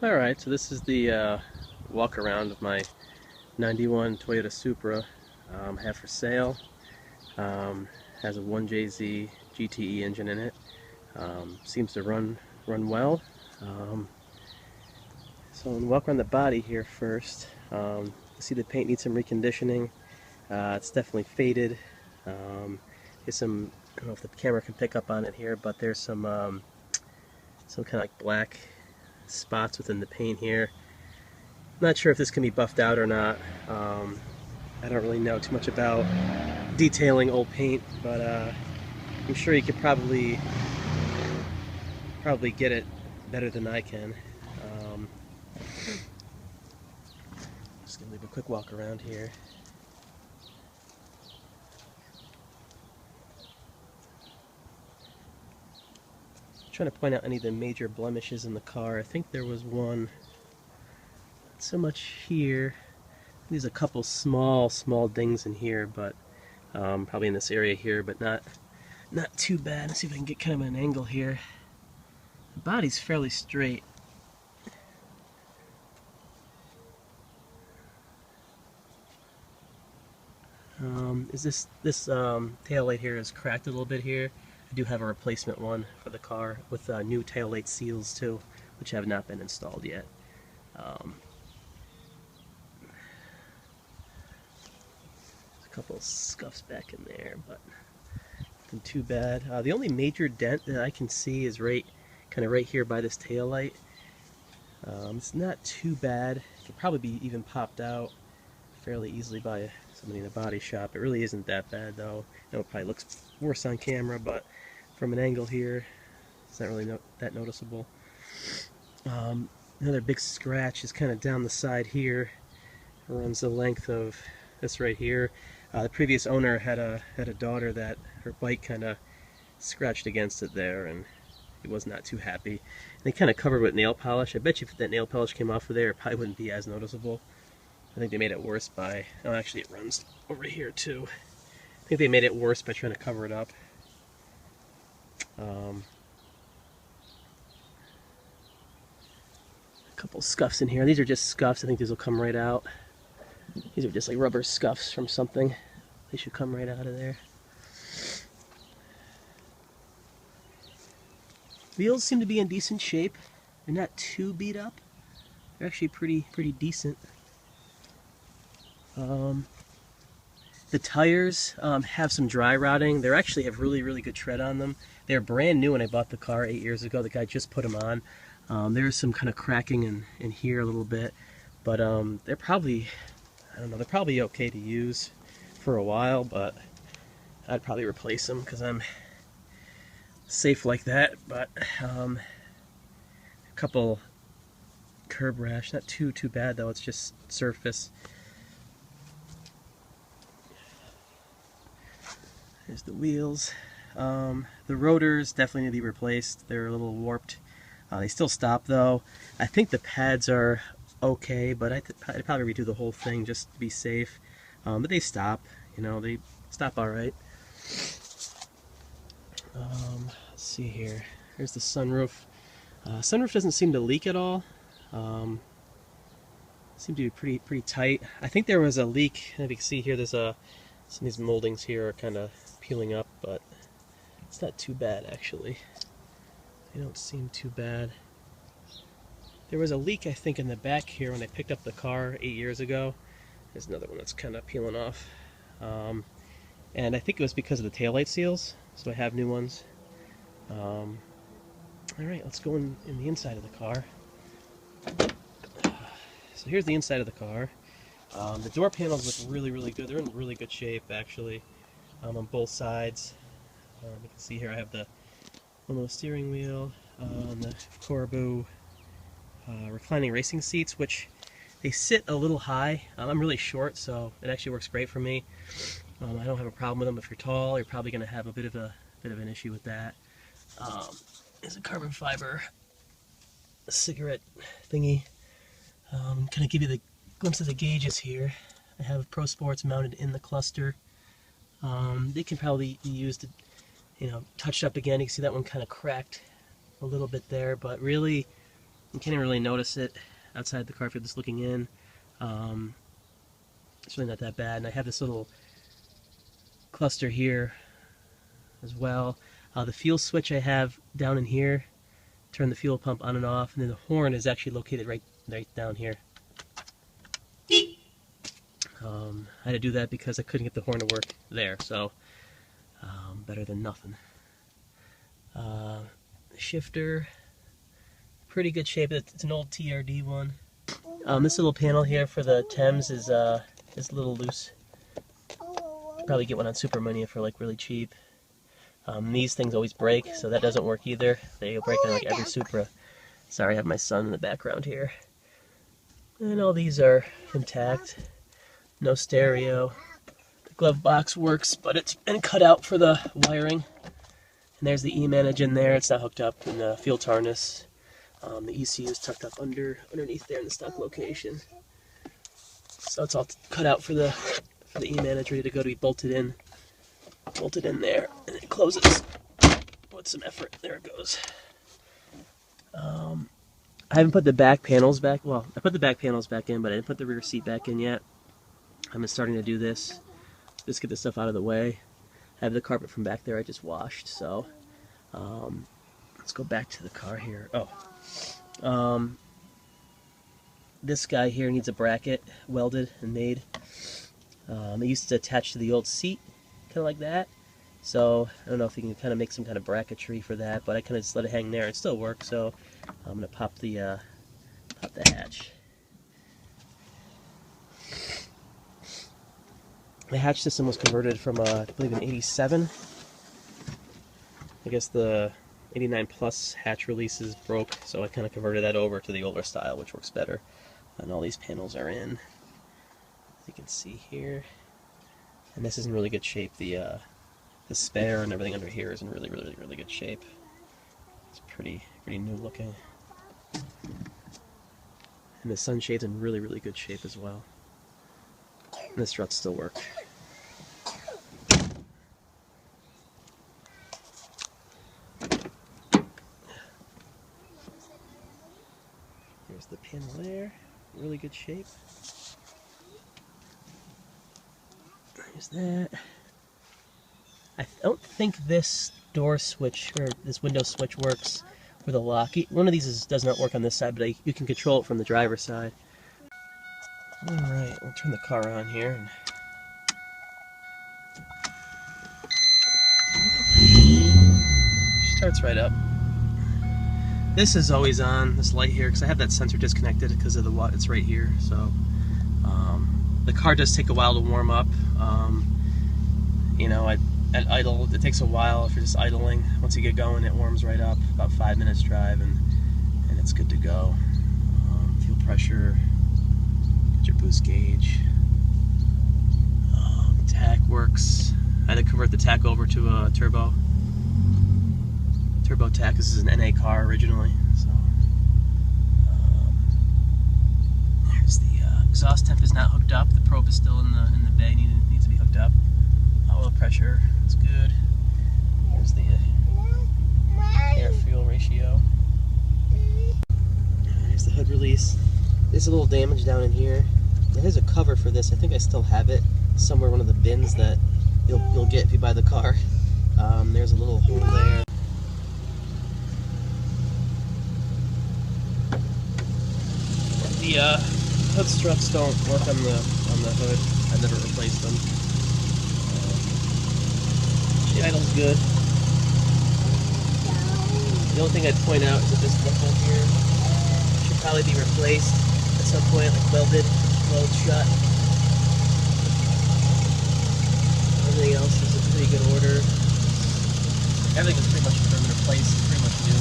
Alright, so this is the walk around of my 91 Toyota Supra. I have for sale. Has a 1JZ GTE engine in it. Seems to run well. So I'm going to walk around the body here first. You see the paint needs some reconditioning. It's definitely faded. There's some, I don't know if the camera can pick up on it here, but there's some kind of like black spots within the paint here. Not sure if this can be buffed out or not. I don't really know too much about detailing old paint, but I'm sure you could probably get it better than I can. Just gonna leave a quick walk around here. Trying to point out any of the major blemishes in the car. I think there was one. Not so much here. There's a couple small dings in here, but probably in this area here, but not too bad. Let's see if I can get kind of an angle here. The body's fairly straight. This tail light here is cracked a little bit here. I do have a replacement one for the car with new tail light seals too, which have not been installed yet. A couple of scuffs back in there, but nothing too bad. The only major dent that I can see is kind of right here by this tail light. It's not too bad. It could probably be even popped out fairly easily by somebody in a body shop. It really isn't that bad though. I know it probably looks worse on camera, but from an angle here, it's not really that noticeable. Another big scratch is kind of down the side here. It runs the length of this right here. The previous owner had a daughter that her bike kind of scratched against it there, and he was not too happy. And they kind of covered with nail polish. I bet you if that nail polish came off of there, it probably wouldn't be as noticeable. I think they made it worse by, oh actually it runs over here too. I think they made it worse by trying to cover it up. A couple scuffs in here. These are just scuffs. I think these will come right out. These are just like rubber scuffs from something. They should come right out of there. Wheels seem to be in decent shape. They're not too beat up. They're actually pretty decent. The tires have some dry rotting. They actually have really good tread on them. They're brand new when I bought the car 8 years ago. The guy just put them on. There's some kind of cracking in here a little bit, but they're probably, I don't know, they're probably okay to use for a while, but I'd probably replace them because I'm safe like that. But a couple curb rash, not too bad though. It's just surface. There's the wheels. The rotors definitely need to be replaced. They're a little warped. They still stop though. I think the pads are okay, but I'd probably redo the whole thing just to be safe. But they stop, you know, they stop alright. Let's see here. Here's the sunroof. Sunroof doesn't seem to leak at all. Seem to be pretty tight. I think there was a leak. If you can see here, there's some of these moldings here are kind of peeling up, but it's not too bad actually. They don't seem too bad. There was a leak I think in the back here when I picked up the car 8 years ago. There's another one that's kind of peeling off. And I think it was because of the taillight seals, so I have new ones. Alright, let's go in the inside of the car. So here's the inside of the car. The door panels look really good. They're in really good shape actually, on both sides. You can see here I have the little steering wheel, the Corbu reclining racing seats, which they sit a little high. I'm really short, so it actually works great for me. I don't have a problem with them. If you're tall, you're probably going to have a bit of an issue with that. There's a carbon fiber cigarette thingy. Kind of give you the glimpse of the gauges here. I have Pro Sports mounted in the cluster. They can probably be used to, you know, touched up again. You can see that one kind of cracked a little bit there, but really You can't even really notice it outside the car if you're just looking in. It's really not that bad. And I have this little cluster here as well. The fuel switch I have down in here, turn the fuel pump on and off, and then the horn is actually located right down here. I had to do that because I couldn't get the horn to work there, so better than nothing. Shifter, pretty good shape. It's an old TRD one. This little panel here for the Thames is a little loose. Probably get one on Supra for like really cheap. These things always break, so that doesn't work either. They break on like every Supra. Sorry, I have my son in the background here. And all these are intact. No stereo. The glove box works, but it's been cut out for the wiring. And there's the E-manage in there. It's not hooked up in the field harness. The ECU is tucked up underneath there in the stock location. So it's all cut out for the E-manage, ready to go to be bolted in there, and it closes with some effort. There it goes. I haven't put the back panels back. Well, I put the back panels back in, but I didn't put the rear seat back in yet. I'm just starting to do this. Just get this stuff out of the way. I have the carpet from back there I just washed, so let's go back to the car here. This guy here needs a bracket welded and made. It used to attach to the old seat, kind of like that. So I don't know if you can kind of make some kind of bracketry for that, but I kind of just let it hang there. It still works, so I'm gonna pop the hatch. The hatch system was converted from, I believe, an 87. I guess the 89 Plus hatch releases broke, so I kind of converted that over to the older style, which works better. And all these panels are in, as you can see here. And this is in really good shape. The spare and everything under here is in really good shape. It's pretty new looking. And the sunshade's in really good shape as well. And the struts still work. Here's the panel there, really good shape. There's that. I don't think this door switch, or this window switch, works with a lock. One of these does not work on this side, but you can control it from the driver's side. Alright, we'll turn the car on here. Starts right up. This is always on, this light here, because I have that sensor disconnected because of the watt. It's right here. So the car does take a while to warm up. You know, at idle, it takes a while if you're just idling. Once you get going, it warms right up. About 5 minutes drive, and it's good to go. Fuel pressure, get your boost gauge. Tach works. I had to convert the tach over to a turbo tach. This is an NA car originally. So there's the exhaust temp is not hooked up. The probe is still in the bay. Needs to be hooked up. Oil pressure is good. There's the air fuel ratio. There's the hood release. There's a little damage down in here. There's a cover for this. I think I still have it somewhere in one of the bins that you'll get if you buy the car. There's a little hole there. The hood struts don't work on the hood. I've never replaced them. The idle's good. The only thing I'd point out is that this nipple here should probably be replaced at some point, like welded shut. Everything else is in pretty good order. Everything is pretty much replaced, pretty much new.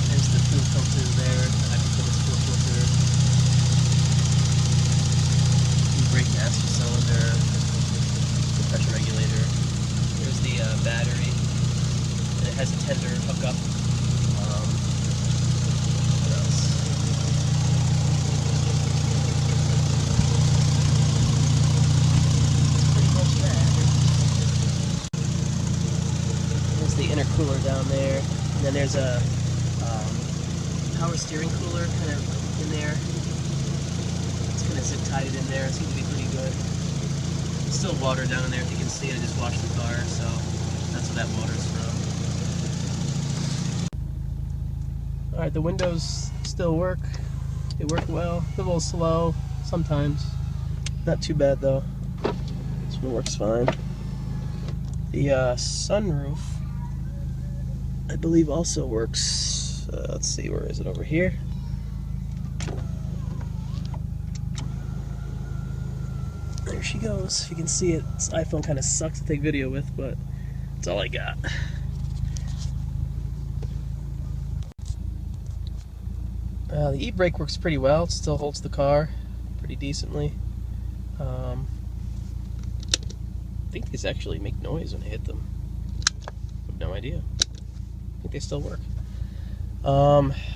There's the fuel filter there. I can put this fuel filter. The brake master cylinder. The pressure regulator. Here's the battery. And it has a tender hookup. What else? That's pretty much that. There's the intercooler down there. And then there's a power steering cooler kind of in there. It's kind of zip tied it in there. It seems to be pretty good. There's still water down in there. If you can see it, I just washed the car, so that's where that water's from. Alright, the windows still work. They work well. They're a little slow sometimes. Not too bad though. This one works fine. The sunroof, I believe, also works. Let's see, where is it? Over here. There she goes. If you can see it, this iPhone kind of sucks to take video with, but that's all I got. The e-brake works pretty well. It still holds the car pretty decently. I think these actually make noise when I hit them. I have no idea. I think they still work. I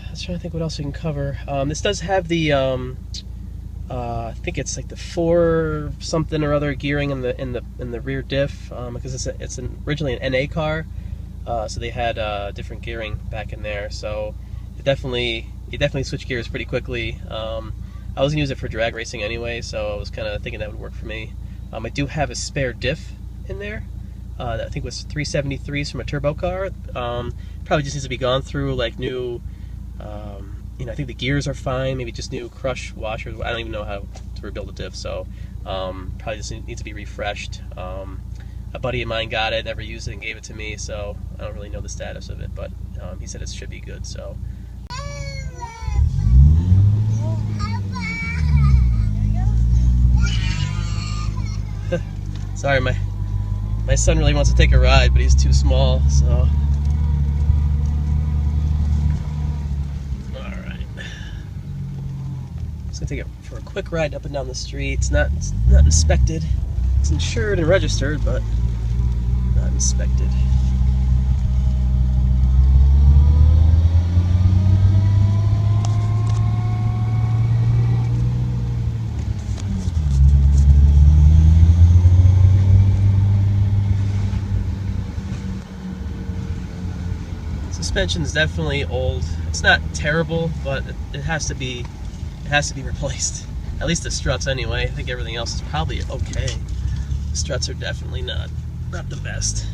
was trying to think what else we can cover. This does have the I think it's like the 4 something or other gearing in the rear diff, because it's originally an NA car, so they had different gearing back in there. So you definitely switch gears pretty quickly. I was gonna use it for drag racing anyway, so I was kind of thinking that would work for me. I do have a spare diff in there. I think it was 373s from a turbo car. Probably just needs to be gone through, like new. I think the gears are fine. Maybe just new crush washers. I don't even know how to rebuild a diff, so probably just needs to be refreshed. A buddy of mine got it, never used it, and gave it to me, so I don't really know the status of it, but he said it should be good. So. Sorry, my son really wants to take a ride, but he's too small, so. Alright. Just gonna take it for a quick ride up and down the street. It's not inspected. It's insured and registered, but not inspected. Suspension's definitely old. It's not terrible, but it has to be replaced. At least the struts anyway. I think everything else is probably okay. The struts are definitely not the best.